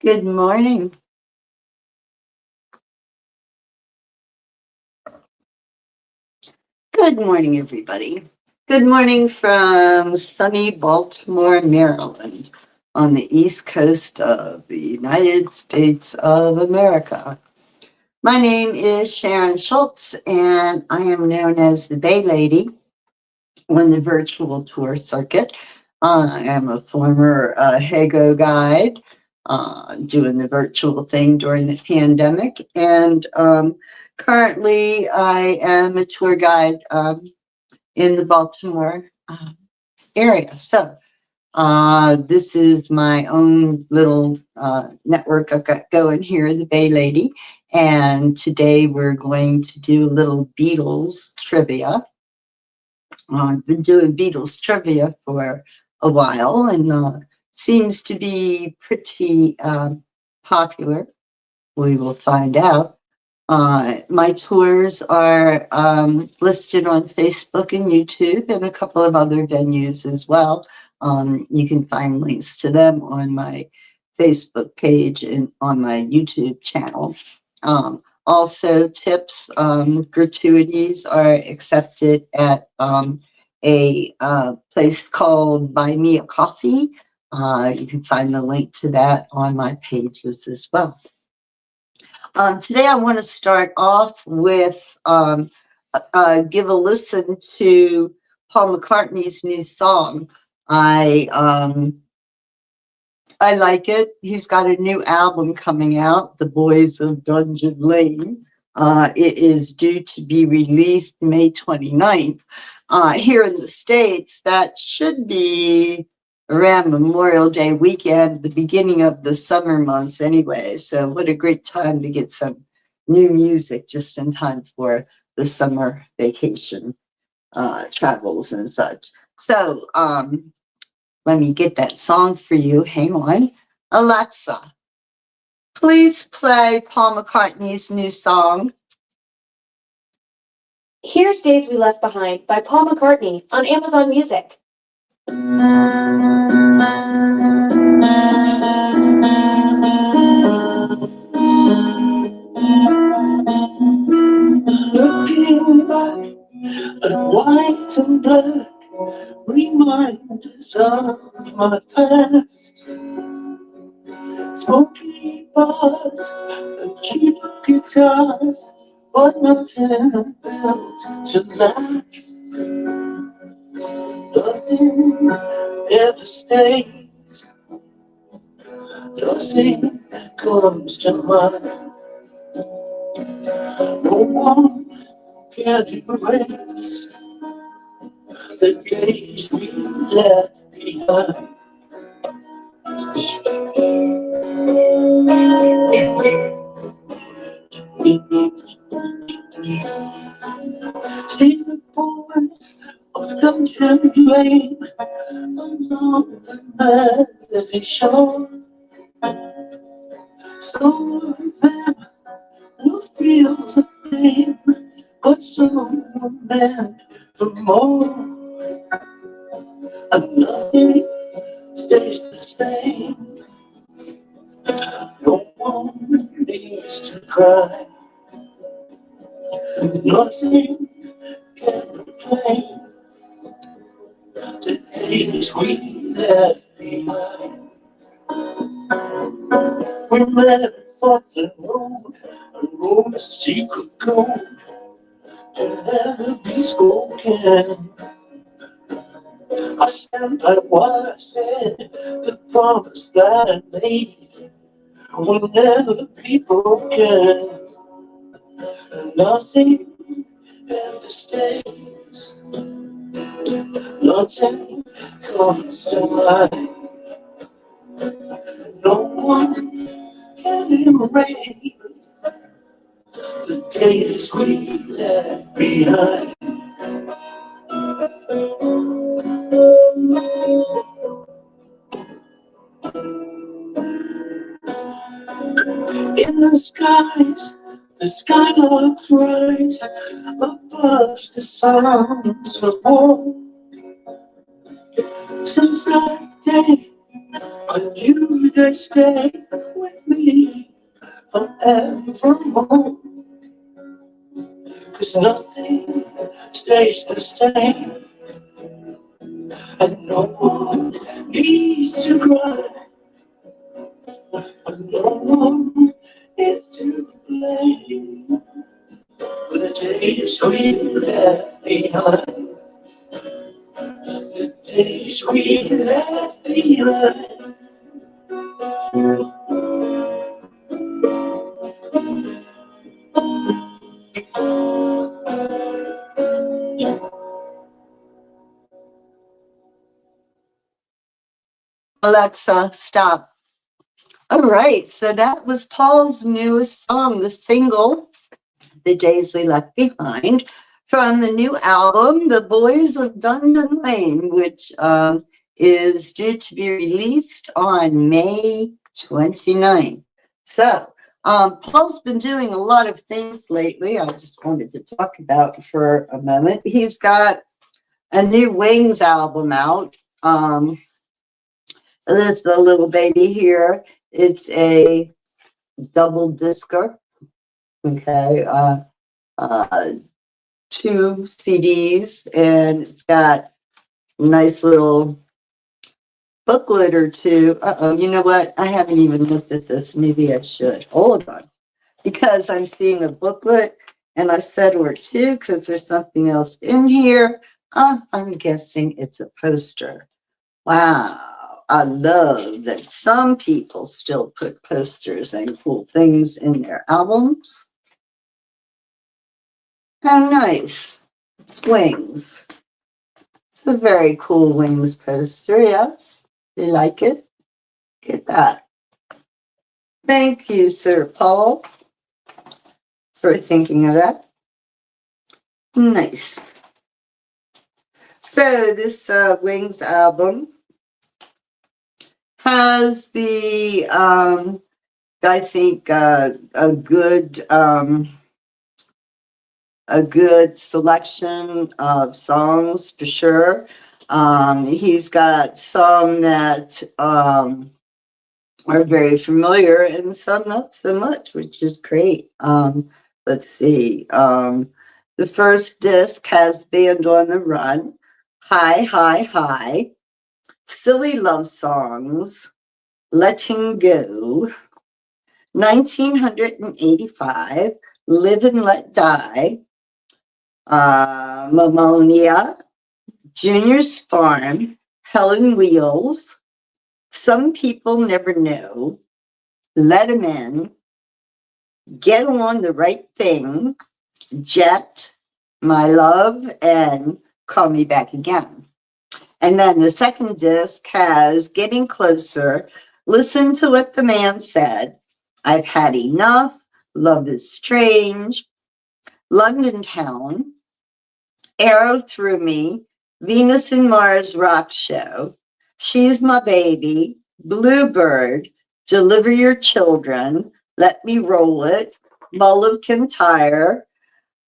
Good morning. Good morning, everybody. Good morning from sunny Baltimore, Maryland, on the east coast of the United States of America. My name is Sharon Schultz, and I am known as the Bay Lady on the virtual tour circuit. I am a former Hago guide doing the virtual thing during the pandemic. And currently, I am a tour guide in the Baltimore area. So this is my own little network I've got going here, the Bay Lady. And today we're going to do a little Beatles trivia. I've been doing Beatles trivia for a while and seems to be pretty popular. We will find out. My tours are listed on Facebook and YouTube and a couple of other venues as well. You can find links to them on my Facebook page and on my YouTube channel. Also, tips, gratuities are accepted at a place called Buy Me a Coffee. You can find the link to that on my pages as well. Today, I want to start off with give a listen to Paul McCartney's new song. I like it. He's got a new album coming out, The Boys of Dungeon Lane. It is due to be released May 29th. Here in the States, that should be around Memorial Day weekend, the beginning of the summer months anyway. So what a great time to get some new music just in time for the summer vacation travels and such. So let me get that song for you. Hang on. Alexa, please play Paul McCartney's new song. Here's Days We Left Behind by Paul McCartney on Amazon Music. Looking back at white and black, reminders of my past. Smoky bars and cheap guitars, but nothing built to last. Nothing ever stays, nothing comes to mind. No one can erase the days we left behind. See the boys of Dungeon Lane along the messy shore. Some of them will feel the pain, but some were meant for more. And nothing stays the same. No one needs to cry. Nothing can replace the days we left behind. We met at Forth and Road, and wrote a secret code to never be spoken. I stand by what I said, the promise that I made will never be broken. Nothing ever stays, nothing comes to mind. No one can erase the days we left behind. In the skies, the skylarks rise above the sounds of war. Since that day, I knew they'd stay with heaven from home. 'Cause nothing stays the same, and no one needs to cry, and no one is to blame for the days we left behind, the days we left behind. Alexa, stop. All right, so that was Paul's newest song, the single, The Days We Left Behind, from the new album, The Boys of Dungeon Lane, which is due to be released on May 29th. So, Paul's been doing a lot of things lately. I just wanted to talk about for a moment. He's got a new Wings album out. This is the little baby here. It's a double discer. Okay. Two CDs, and it's got a nice little booklet or two. You know what? I haven't even looked at this. Maybe I should. Hold on. Because I'm seeing a booklet, and I said or two because there's something else in here. I'm guessing it's a poster. Wow. I love that some people still put posters and cool things in their albums. How nice. It's Wings. It's a very cool Wings poster, yes. You like it? Get that. Thank you, Sir Paul, for thinking of that. Nice. So this Wings album has the, I think, a good selection of songs for sure. He's got some that are very familiar and some not so much, which is great. Let's see. The first disc has Band on the Run, Hi, Hi, Hi, Silly Love Songs, Letting Go, 1985, Live and Let Die, Mammonia, Junior's Farm, Helen Wheels, Some People Never Know, Let 'Em In, Get On the Right Thing, Jet, My Love, and Call Me Back Again. And then the second disc has Getting Closer, Listen to What the Man Said, I've Had Enough, Love is Strange, London Town, Arrow Through Me, Venus and Mars Rock Show, She's My Baby, Bluebird, Deliver Your Children, Let Me Roll It, Mull of Kintyre,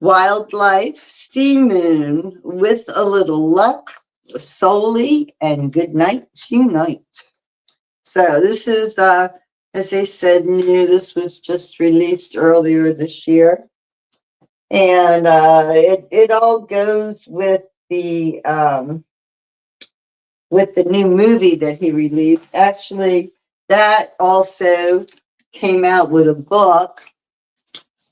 Wildlife, Sea Moon, With a Little Luck, Solely, and Good Night Tonight. So this is, as I said, new. This was just released earlier this year. And it all goes with the new movie that he released. Actually, that also came out with a book.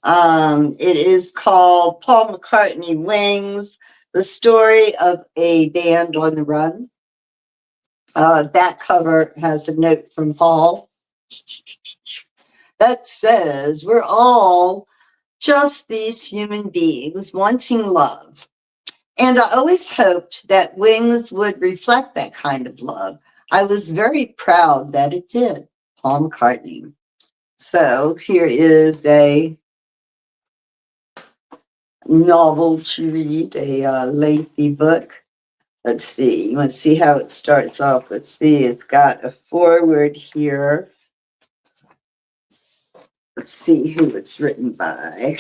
It is called Paul McCartney Wings, The Story of a Band on the Run. That cover has a note from Paul that says, we're all just these human beings wanting love. And I always hoped that Wings would reflect that kind of love. I was very proud that it did. Paul McCartney. So here is a novel to read, a lengthy book. Let's see. Let's see how it starts off. Let's see. It's got a foreword here. Let's see who it's written by.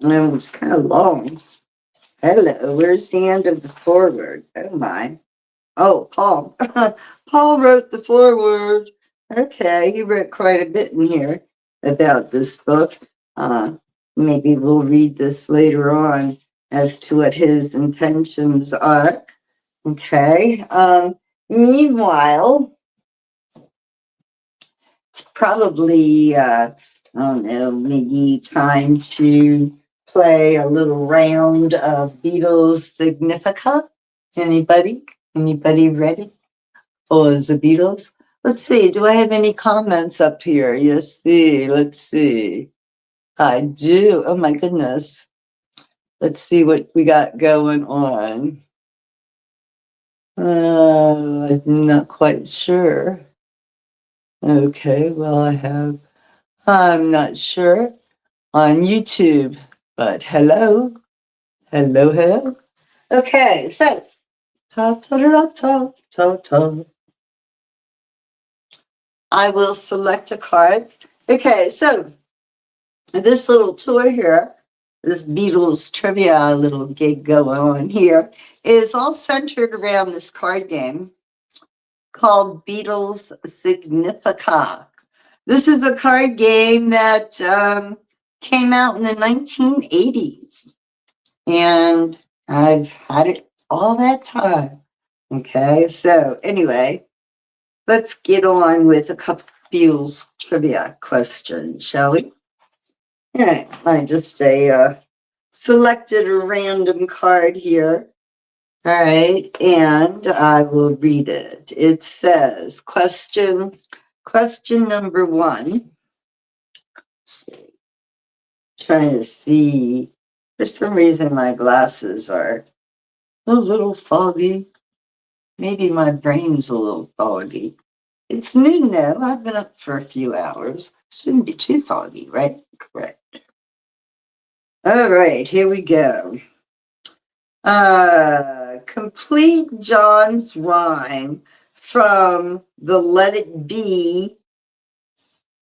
Oh, it's kind of long. Hello, where's the end of the foreword? Oh my. Oh, Paul. Paul wrote the foreword. Okay, he wrote quite a bit in here about this book. Maybe we'll read this later on as to what his intentions are. Okay. Meanwhile, it's probably, I don't know, maybe time to play a little round of Beatles Significa. Anybody? Anybody ready? Oh, it's the Beatles. Let's see. Do I have any comments up here? Yes, see. Let's see. I do. Oh my goodness. Let's see what we got going on. I'm not quite sure. Okay, well, I'm not sure on YouTube, but hello. Hello, hello. Okay, so, ta ta ta ta ta ta. I will select a card. Okay, so this little tour here, this Beatles trivia little gig going on here, is all centered around this card game called Beatles Significa. This is a card game that came out in the 1980s, and I've had it all that time. Okay, so anyway, let's get on with a couple Beatles trivia questions, shall we? All right, I just selected a random card here. All right, and I will read it. It says, question number one. Trying to see. For some reason, my glasses are a little foggy. Maybe my brain's a little foggy. It's noon though. I've been up for a few hours. Shouldn't be too foggy, right? Correct. All right, here we go. Complete John's rhyme from the Let It Be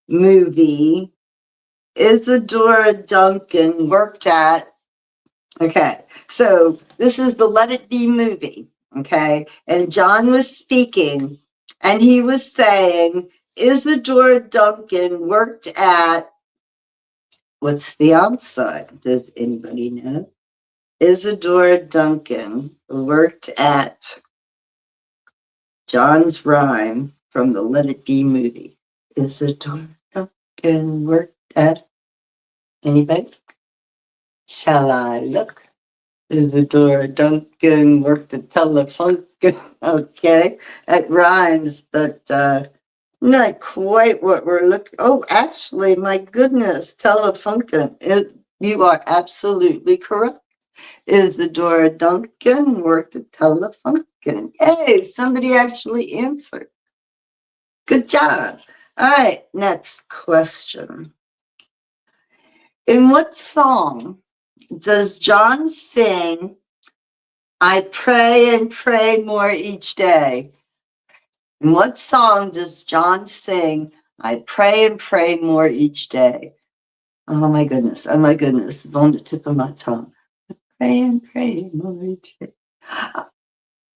movie. Isadora Duncan worked at. Okay, so this is the Let It Be movie. Okay, and John was speaking, and he was saying Isadora Duncan worked at. What's the outside? Does anybody know? Isadora Duncan worked at John's rhyme from the Let It Be movie. Isadora Duncan worked at. Anybody? Shall I look? Isadora Duncan worked at Telefunken. Okay, that rhymes, but not quite what we're looking. Oh, actually, my goodness, Telefunken. You are absolutely correct. Isadora Duncan worked at Telefunken. Hey, somebody actually answered. Good job. All right, next question. In what song does John sing, I pray and pray more each day? In what song does John sing, I pray and pray more each day? Oh my goodness, it's on the tip of my tongue. Pray and pray more each day.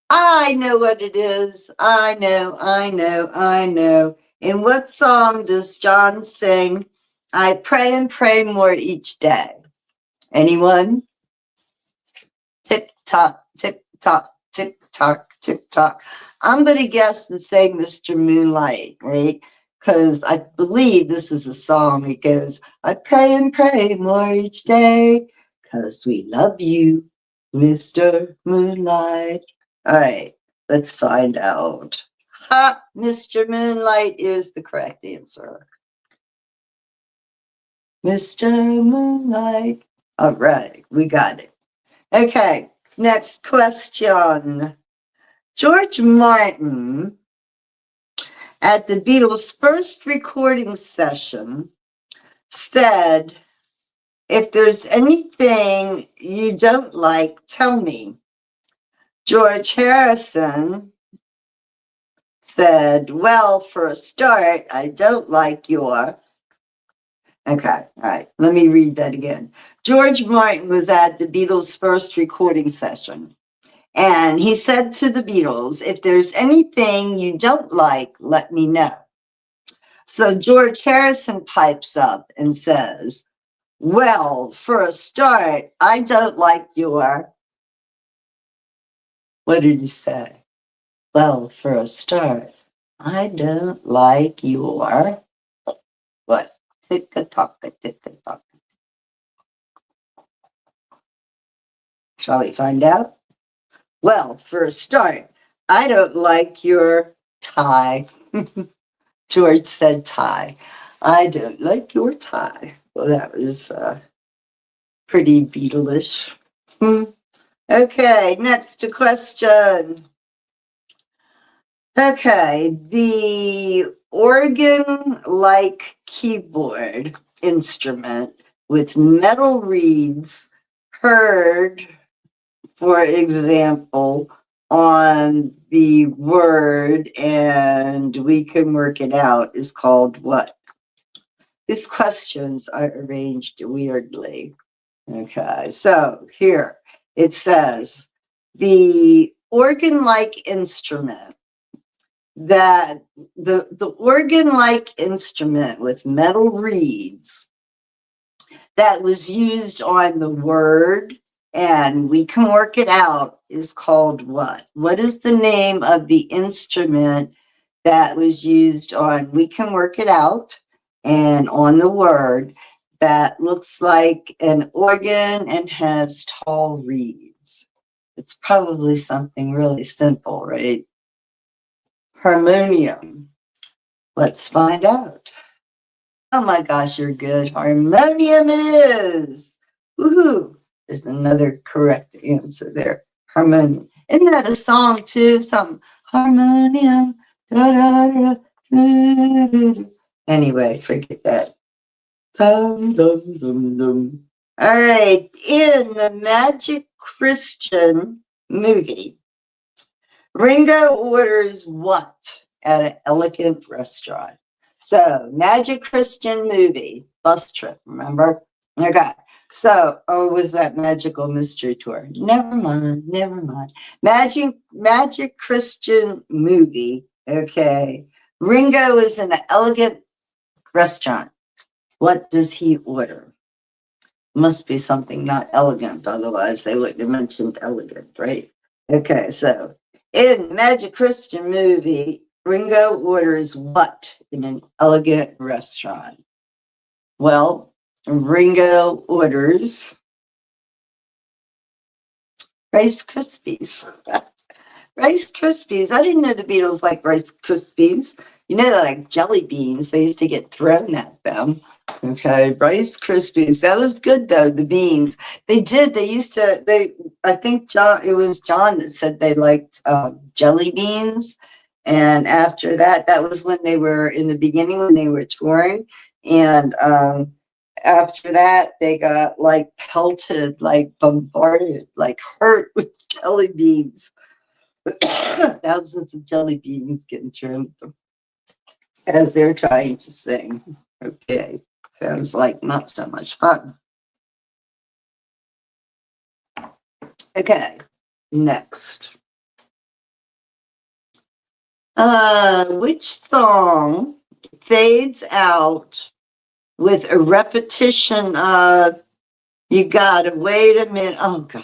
I know what it is. I know. In what song does John sing, I pray and pray more each day? Anyone? Tick tock, tick tock, tick tock, tick tock. I'm going to guess and say Mr. Moonlight, right? Because I believe this is a song. It goes, I pray and pray more each day because we love you, Mr. Moonlight. All right, let's find out. Ha! Mr. Moonlight is the correct answer. Mr. Moonlight. All right, we got it. Okay, next question. George Martin, at the Beatles' first recording session, said, if there's anything you don't like, tell me. George Harrison said, well, for a start, I don't like your. Okay, all right, let me read that again. George Martin was at the Beatles' first recording session, and he said to the Beatles, if there's anything you don't like, let me know. So George Harrison pipes up and says, well, for a start, I don't like your. What did he say? Well, for a start, I don't like your. What? Tick-a-tock, tick-a-tock. Shall we find out? Well, for a start, I don't like your tie. George said tie. I don't like your tie. Well, that was pretty Beatles-ish. Okay, next question. Okay, the organ-like keyboard instrument with metal reeds heard, for example, on the word and we can work it out is called what? These questions are arranged weirdly. Okay, so here it says the organ-like instrument that the organ-like instrument with metal reeds that was used on the word and we can work it out is called what? What is the name of the instrument that was used on we can work it out and on the word that looks like an organ and has tall reeds? It's probably something really simple, right? Harmonium. Let's find out. Oh my gosh, you're good. Harmonium it is. Woohoo. There's another correct answer there. Harmonium. Isn't that a song too? Something. Harmonium. Da, da, da, da, da, da. Anyway, forget that. Dum, dum, dum, dum. All right. In the Magic Christian movie, Ringo orders what at an elegant restaurant? So, Magic Christian movie, bus trip, remember? Okay. So, was that Magical Mystery Tour? Never mind, never mind. Magic Christian movie, okay. Ringo is in an elegant restaurant. What does he order? Must be something not elegant, otherwise they wouldn't have mentioned elegant, right? Okay, so in Magic Christian movie, Ringo orders what in an elegant restaurant? Well, Ringo orders Rice Krispies. Rice Krispies. I didn't know the Beatles like Rice Krispies. You know, they're like jelly beans. They used to get thrown at them. Okay, Rice Krispies. That was good though. The beans. They did. They used to. I think John. It was John that said they liked jelly beans. And after that, that was when they were in the beginning when they were touring. And after that, they got like pelted, like bombarded, like hurt with jelly beans. Thousands of jelly beans getting thrown at them as they're trying to sing. Okay, sounds like not so much fun. Okay, next. Which song fades out with a repetition of you gotta wait a minute? Oh God.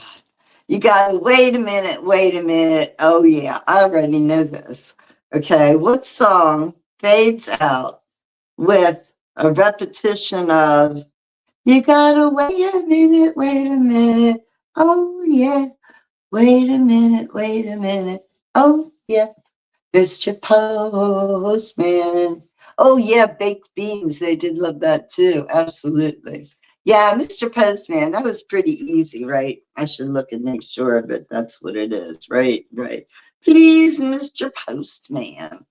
You gotta wait a minute, wait a minute. Oh yeah, I already know this. Okay, what song fades out with a repetition of you gotta wait a minute, wait a minute. Oh yeah, wait a minute, wait a minute. Oh yeah, Mr. Postman. Oh yeah, baked beans. They did love that too. Absolutely. Yeah, Mr. Postman. That was pretty easy, right? I should look and make sure of it. That's what it is. Right, right. Please, Mr. Postman.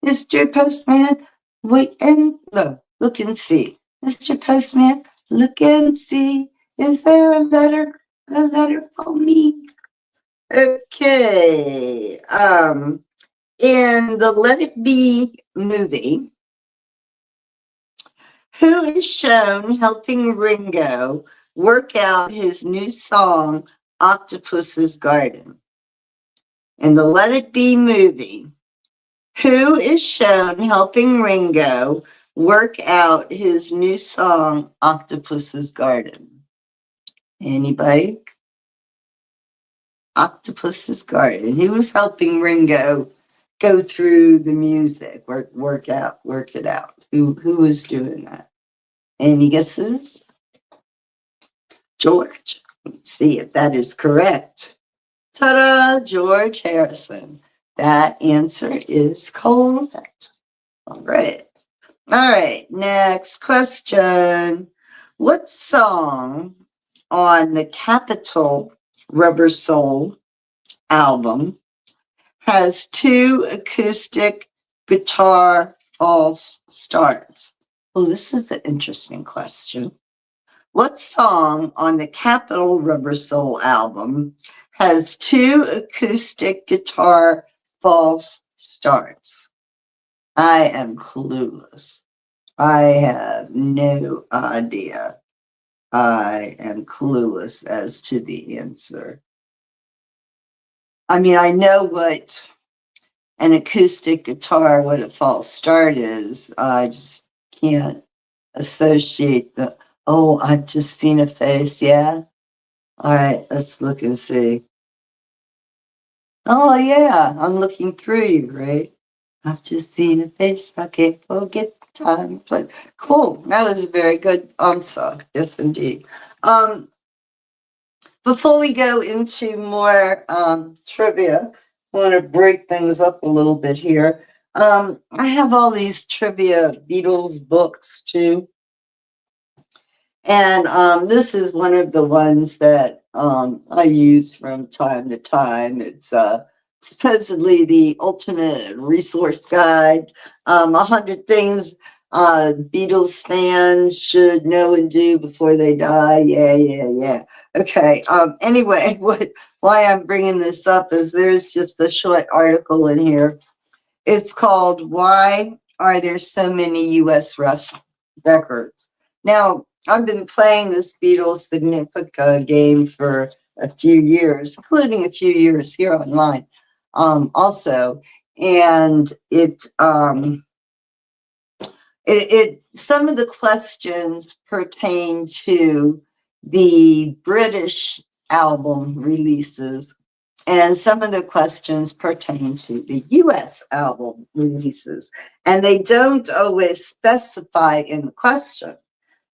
Mr. Postman, wait and look and see. Mr. Postman, look and see. Is there a letter for me? Okay. In the Let It Be movie, who is shown helping Ringo work out his new song, Octopus's Garden? In the Let It Be movie, who is shown helping Ringo work out his new song, Octopus's Garden? Anybody? Octopus's Garden. He was helping Ringo go through the music, work it out. Who was doing that? Any guesses? George. Let's see if that is correct. Ta-da! George Harrison. That answer is correct. All right. All right. Next question. What song on the Capitol Rubber Soul album has 2 acoustic guitar false starts? Well, this is an interesting question. What song on the Capitol Rubber Soul album has 2 acoustic guitar false starts? I am clueless. I have no idea. I am clueless as to the answer. I mean, I know what an acoustic guitar, what a false start is. I just can't associate I've just seen a face, yeah? All right, let's look and see. Oh, yeah, I'm looking through you, right? I've just seen a face, I can't forget the time. But cool, that was a very good answer. Yes, indeed. Before we go into more trivia, I want to break things up a little bit here. I have all these trivia Beatles books too. And this is one of the ones that I use from time to time. It's supposedly the ultimate resource guide. 100 things Beatles fans should know and do before they die. Yeah. Okay. Anyway, why I'm bringing this up is there's just a short article in here. It's called "Why Are There So Many U.S. Records?" Now, I've been playing this Beatles Significa game for a few years, including a few years here online, also, and it some of the questions pertain to the British album releases, and some of the questions pertain to the US album releases, and they don't always specify in the question.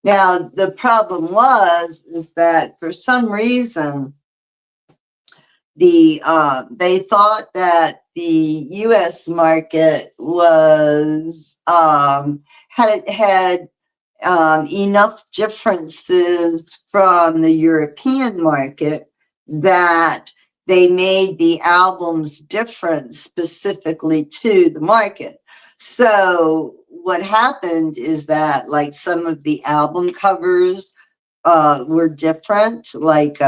Now, the problem is that for some reason, they thought that the U.S. market was had enough differences from the European market that they made the albums different specifically to the market. So what happened is that, like, some of the album covers were different, like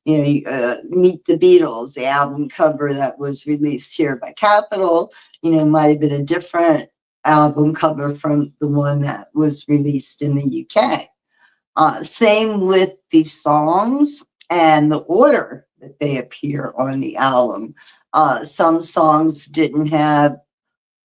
Meet the Beatles, the album cover that was released here by Capitol, might have been a different album cover from the one that was released in the UK. Same with the songs and the order that they appear on the album. Some songs didn't have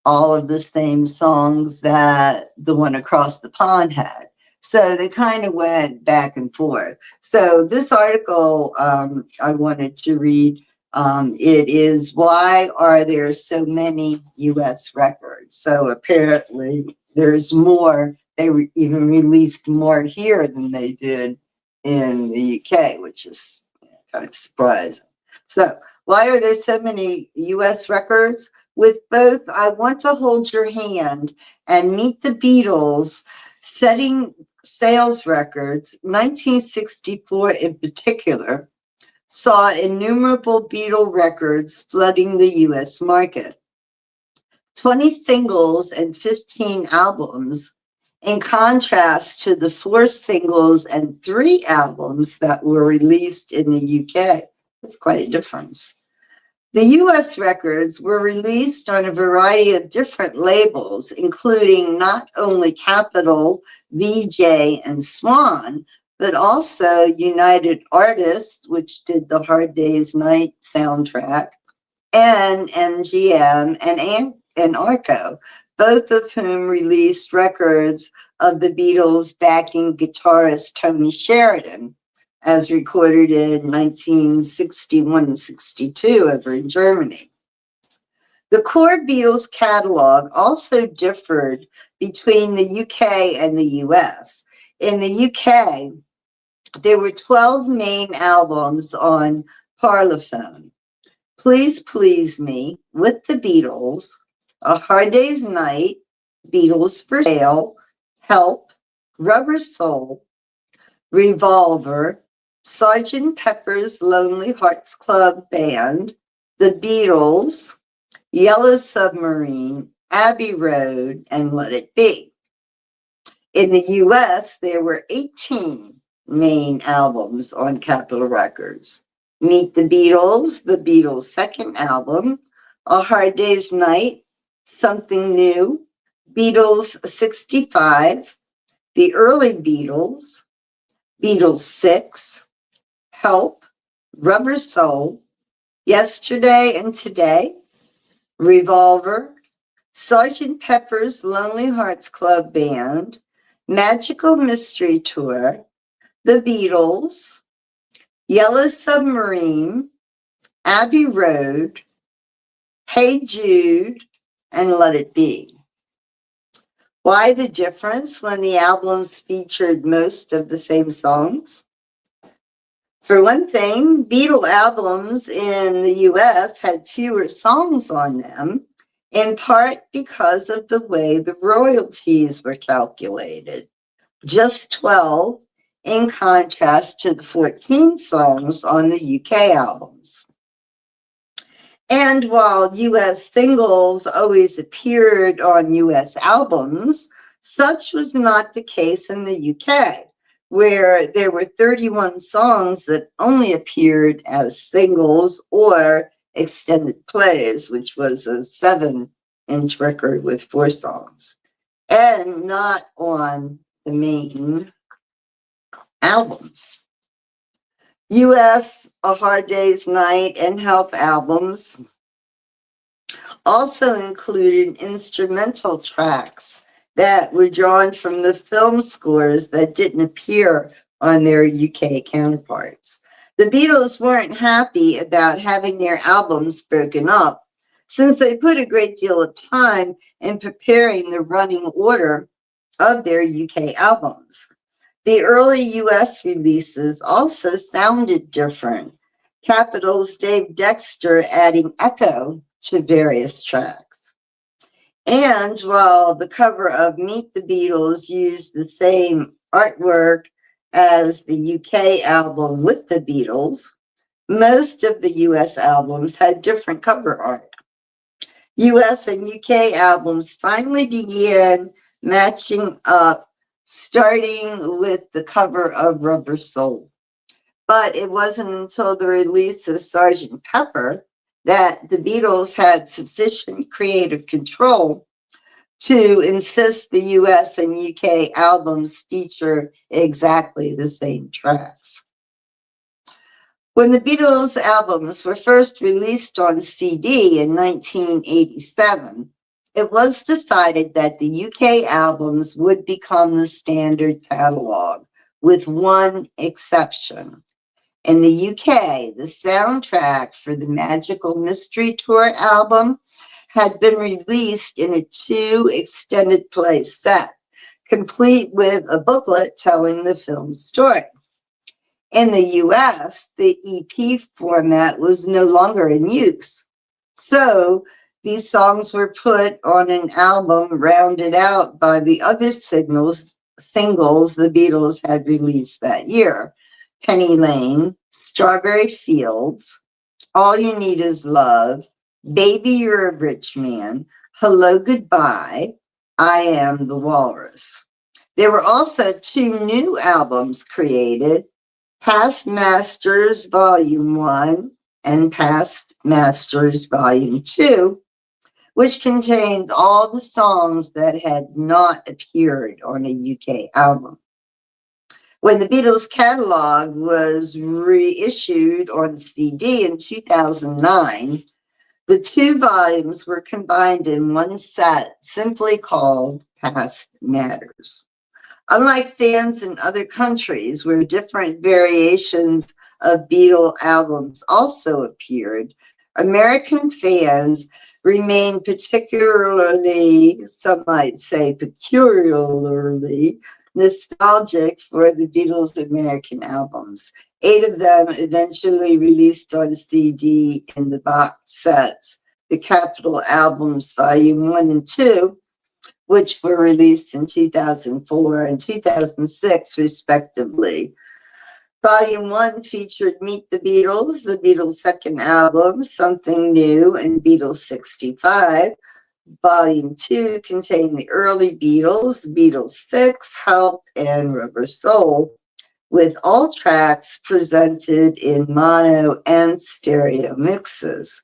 all of the same songs that the one across the pond had. So they kind of went back and forth. So this article I wanted to read, it is "Why Are There So Many U.S. Records?" So apparently there's more. They even released more here than they did in the UK, which is kind of surprising. So why are there so many U.S. records? With both "I Want to Hold Your Hand" and "Meet the Beatles" setting sales records, 1964 in particular saw innumerable Beatle records flooding the U.S. market. 20 singles and 15 albums, in contrast to the 4 singles and 3 albums that were released in the UK. That's quite a difference. The U.S. records were released on a variety of different labels, including not only Capitol, VJ, and Swan, but also United Artists, which did the Hard Day's Night soundtrack, and MGM and Arco. both of whom released records of the Beatles' backing guitarist Tony Sheridan, as recorded in 1961-62 over in Germany. The core Beatles catalog also differed between the UK and the US. In the UK, there were 12 main albums on Parlophone. Please Please Me, With the Beatles, A Hard Day's Night, Beatles for Sale, Help, Rubber Soul, Revolver, Sgt. Pepper's Lonely Hearts Club Band, The Beatles, Yellow Submarine, Abbey Road, and Let It Be. In the US, there were 18 main albums on Capitol Records. Meet the Beatles' second album, A Hard Day's Night, Something New, Beatles 65, The Early Beatles, Beatles 6, Help, Rubber Soul, Yesterday and Today, Revolver, Sgt. Pepper's Lonely Hearts Club Band, Magical Mystery Tour, The Beatles, Yellow Submarine, Abbey Road, Hey Jude, and Let It Be. Why the difference when the albums featured most of the same songs? For one thing, Beatle albums in the US had fewer songs on them, in part because of the way the royalties were calculated. Just 12, in contrast to the 14 songs on the UK albums. And while US singles always appeared on US albums, such was not the case in the UK, where there were 31 songs that only appeared as singles or extended plays, which was a 7-inch record with 4 songs, and not on the main albums. US A Hard Day's Night and Help albums also included instrumental tracks that were drawn from the film scores that didn't appear on their UK counterparts. The Beatles weren't happy about having their albums broken up, since they put a great deal of time in preparing the running order of their UK albums. The early US releases also sounded different. Capitol's Dave Dexter adding echo to various tracks. And while the cover of Meet the Beatles used the same artwork as the UK album with the Beatles, most of the US albums had different cover art. US and UK albums finally began matching up, starting with the cover of Rubber Soul. But it wasn't until the release of Sgt. Pepper that the Beatles had sufficient creative control to insist the US and UK albums feature exactly the same tracks. When the Beatles albums were first released on CD in 1987, it was decided that the UK albums would become the standard catalog, with one exception. In the UK, the soundtrack for the Magical Mystery Tour album had been released in a 2 extended play set, complete with a booklet telling the film's story. In the US, the EP format was no longer in use. So these songs were put on an album rounded out by the other singles the Beatles had released that year. Penny Lane, Strawberry Fields, All You Need Is Love, Baby You're a Rich Man, Hello Goodbye, I Am the Walrus. There were also 2 new albums created, Past Masters Volume 1 and Past Masters Volume 2, which contains all the songs that had not appeared on a UK album. When the Beatles catalog was reissued on CD in 2009, The two volumes were combined in one set, simply called Past Matters. Unlike fans in other countries where different variations of Beatle albums also appeared, American fans remained particularly, some might say peculiarly, nostalgic for the Beatles' American albums. 8 of them eventually released on CD in the box sets, the Capitol Albums Volume 1 and 2, which were released in 2004 and 2006, respectively. Volume 1 featured Meet the Beatles' second album, Something New, and Beatles 65. Volume 2 contained the early Beatles 6, Help, and Rubber Soul, with all tracks presented in mono and stereo mixes.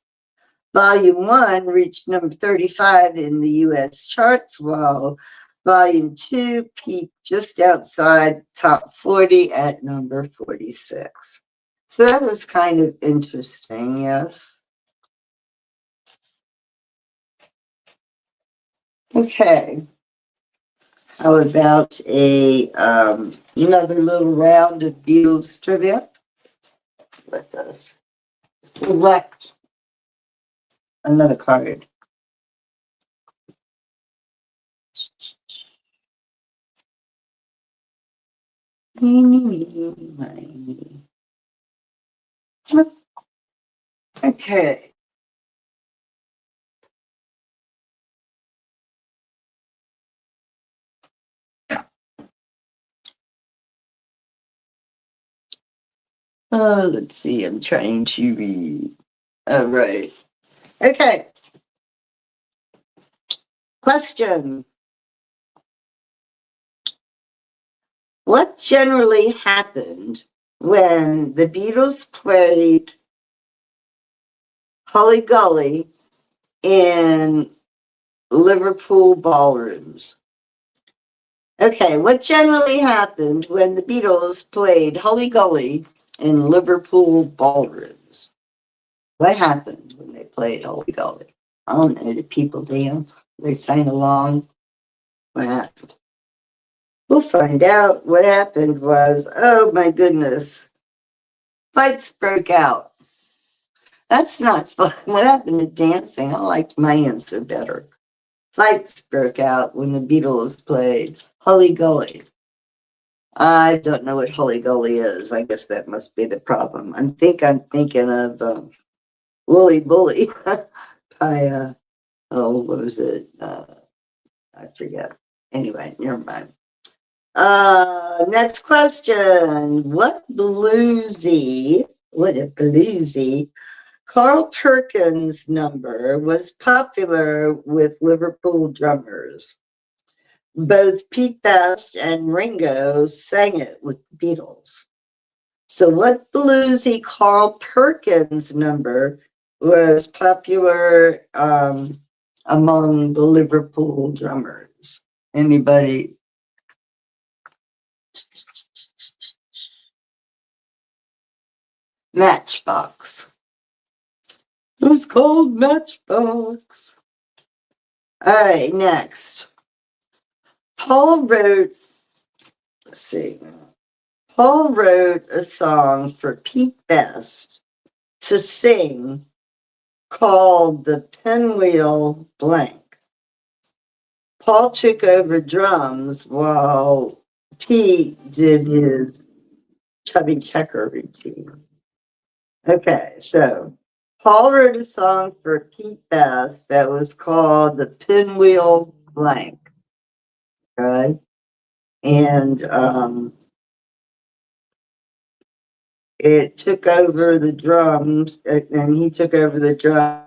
Volume 1 reached number 35 in the US charts, while Volume 2 peaked just outside top 40 at number 46. So that was kind of interesting, yes. Okay. How about another little round of Beatles trivia? Let us select another card. Okay. Let's see. I'm trying to read. All right. Okay. Question. What generally happened when the Beatles played Holly Gully in Liverpool ballrooms? Okay, what generally happened when the Beatles played Holly Gully in Liverpool ballrooms? What happened when they played Holly Gully? I don't know. Did people dance? They sang along? What happened? We'll find out. What happened was, oh my goodness, fights broke out. That's not fun. What happened to dancing? I liked my answer better. Fights broke out when the Beatles played Holly Gully. I don't know what Holly Gully is. I guess that must be the problem. I'm thinking of Wooly Bully by what was it? I forget. Anyway, never mind. Next question. What a bluesy Carl Perkins number was popular with Liverpool drummers? Both Pete Best and Ringo sang it with the Beatles. So what bluesy Carl Perkins number was popular among the Liverpool drummers? Anybody? Matchbox. It was called Matchbox. All right, next. Paul wrote a song for Pete Best to sing called The Pinwheel Blank. Paul took over drums while Pete did his chubby checker routine. Okay, so Paul wrote a song for Pete Best that was called The Pinwheel Blank. Okay. And it took over the drums, and he took over the drums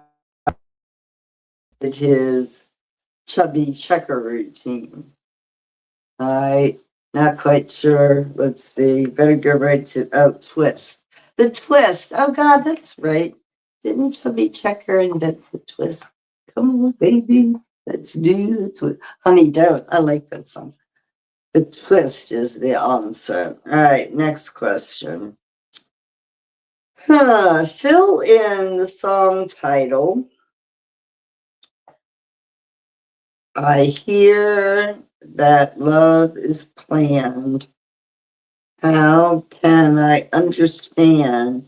with his chubby checker routine. All right, not quite sure. Let's see. Better go right to twist. The twist. Oh God, that's right. Didn't Chubby Checker invent the twist? Come on, baby, let's do the twist. Honey, don't. I like that song. The twist is the answer. All right, next question. Fill in the song title I hear that love is planned. How can I understand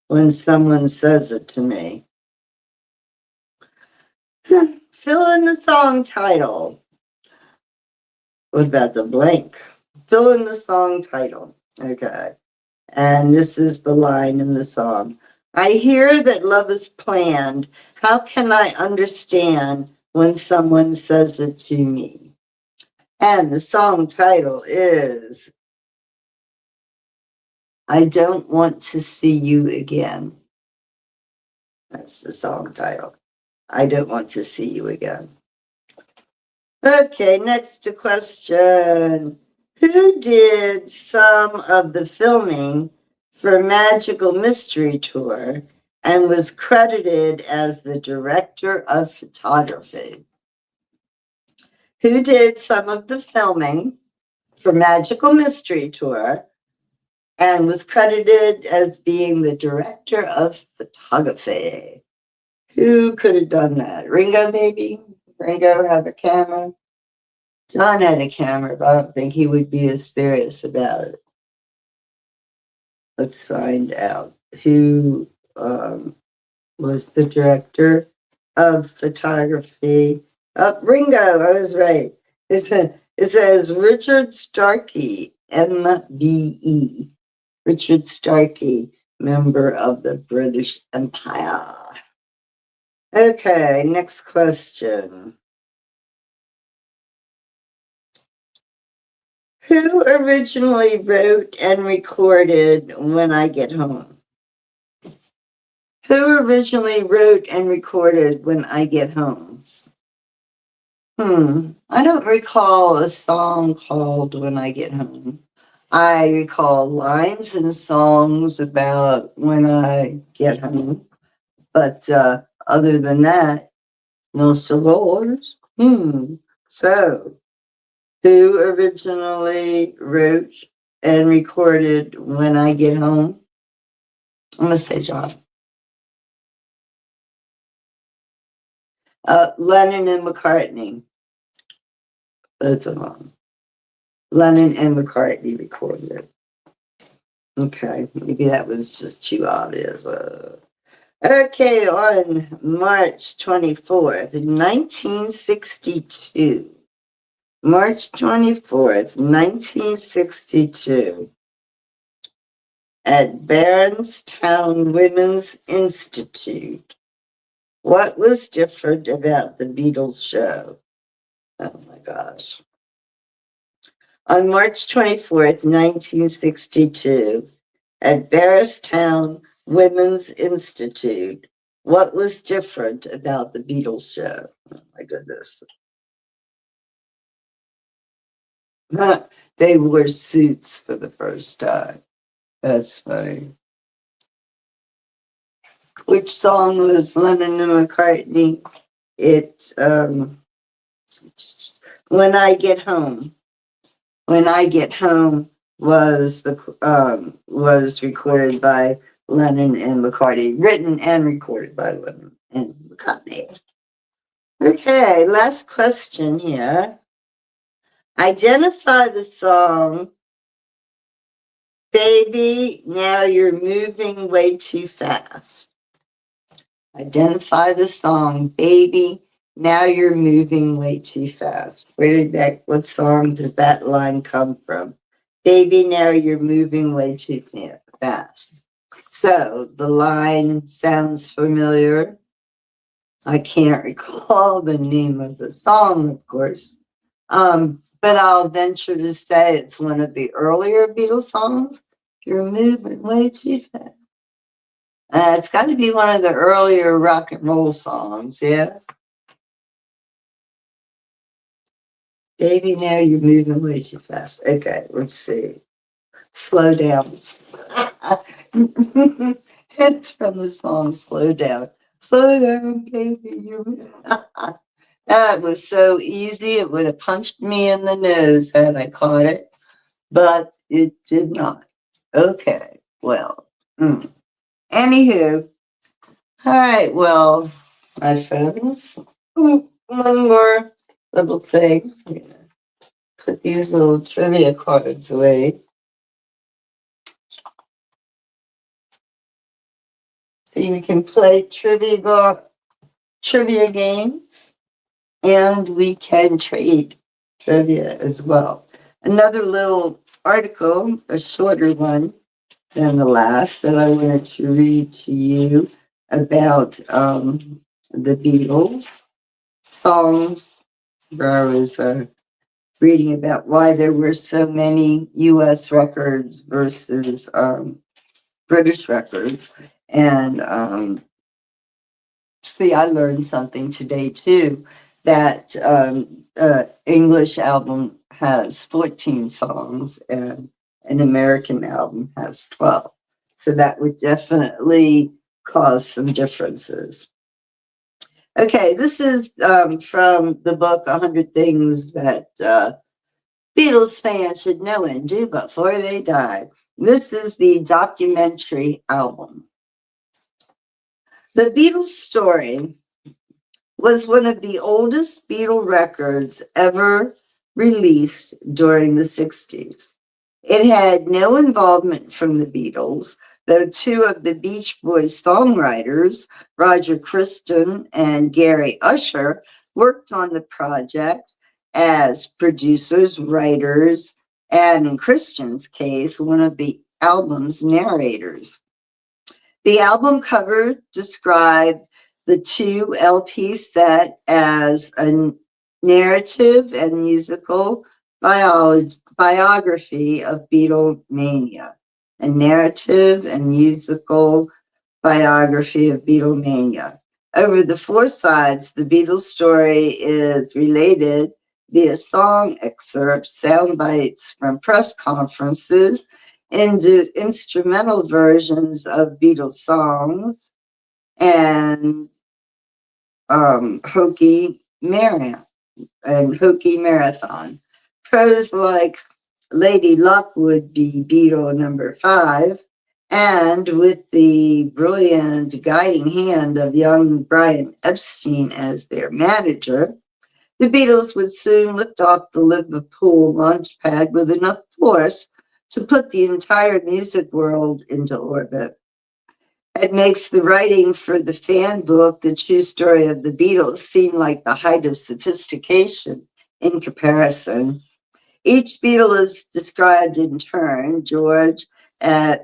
when someone says it to me? Fill in the song title. What about the blank? Fill in the song title. Okay. And this is the line in the song. I hear that love is planned. How can I understand when someone says it to me? And the song title is I Don't Want to See You Again. That's the song title. I Don't Want to See You Again. Okay, next question. Who did some of the filming for Magical Mystery Tour and was credited as the director of photography? Who did some of the filming for Magical Mystery Tour and was credited as being the director of photography? Who could have done that? Ringo, maybe? Ringo have a camera? John had a camera, but I don't think he would be as serious about it. Let's find out who was the director of photography. Ringo, I was right. It says Richard Starkey, MBE. Richard Starkey, member of the British Empire. Okay, next question. Who originally wrote and recorded When I Get Home? Who originally wrote and recorded When I Get Home? I don't recall a song called When I Get Home. I recall lines and songs about when I get home. But other than that, no cigars. So, who originally wrote and recorded When I Get Home? I'm going to say John. Lennon and McCartney. Both of them. Lennon and McCartney recorded it. Okay, maybe that was just too obvious. Okay, on March 24th, 1962. March 24th, 1962. At Barronstown Women's Institute. What was different about the Beatles show? Oh my gosh. On March 24th, 1962, at Barronstown Women's Institute, what was different about the Beatles show? Oh my goodness. They wore suits for the first time. That's funny. Which song was Lennon and McCartney? It When I Get Home. When I Get Home was recorded by Lennon and McCartney, written and recorded by Lennon and McCartney. Okay, last question here. Identify the song Baby, Now You're Moving Way Too Fast. Identify the song Baby, Now You're Moving Way Too Fast. What song does that line come from? Baby, now you're moving way too fast. So the line sounds familiar. I can't recall the name of the song, of course. But I'll venture to say it's one of the earlier Beatles songs. You're moving way too fast. It's got to be one of the earlier rock and roll songs, yeah? Baby, now you're moving way too fast. Okay, let's see. Slow down. It's from the song Slow Down. Slow down, baby. That was so easy. It would have punched me in the nose had I caught it, but it did not. Okay, well. Anywho, all right, well, my friends, one more little thing. I'm gonna put these little trivia cards away. So you can play trivia games, and we can trade trivia as well. Another little article, a shorter one than the last, that I wanted to read to you about the Beatles songs, where I was reading about why there were so many U.S. records versus British records. And see, I learned something today too, that English album has 14 songs and an American album has 12. So that would definitely cause some differences. Okay, this is from the book 100 Things That Beatles fans should know and do before they die. This is the documentary album. The Beatles story was one of the oldest Beatle records ever released during the 60s. It had no involvement from the Beatles, though two of the Beach Boys songwriters, Roger Christian and Gary Usher, worked on the project as producers, writers, and in Christian's case, one of the album's narrators. The album cover described the two LP set as a narrative and musical biography of Beatlemania. A narrative and musical biography of Beatlemania. Over the four sides, the Beatles story is related via song excerpts, sound bites from press conferences, into instrumental versions of Beatles songs, and Hokey Marathon. Prose like Lady Luck would be Beatle number 5, and with the brilliant guiding hand of young Brian Epstein as their manager, the Beatles would soon lift off the Liverpool launch pad with enough force to put the entire music world into orbit. It makes the writing for the fan book, The True Story of the Beatles, seem like the height of sophistication in comparison. Each Beatle is described in turn. George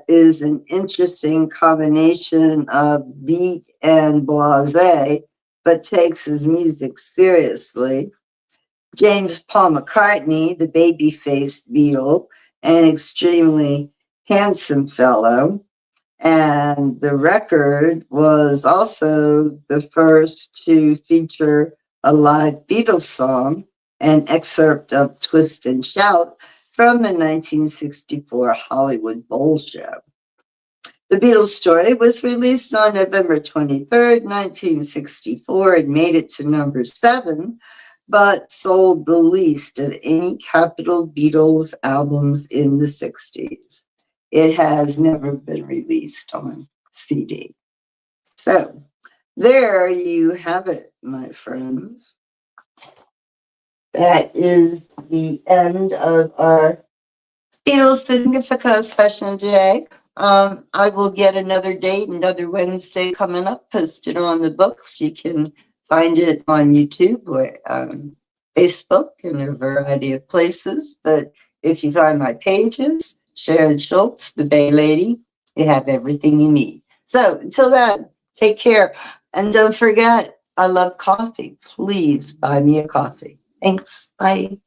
is an interesting combination of beat and blasé, but takes his music seriously. James Paul McCartney, the baby-faced Beatle, an extremely handsome fellow. And the record was also the first to feature a live Beatles song, an excerpt of Twist and Shout from the 1964 Hollywood Bowl show. The Beatles story was released on November 23rd, 1964, and made it to number 7, but sold the least of any Capitol Beatles albums in the 60s. It has never been released on CD. So there you have it, my friends. That is the end of our Beatles Significa session today. I will get another date, another Wednesday coming up, posted on the books. You can find it on YouTube or Facebook and a variety of places. But if you find my pages, Sharon Schultz, the Bay Lady, you have everything you need. So until then, take care. And don't forget, I love coffee. Please buy me a coffee. Thanks. Bye.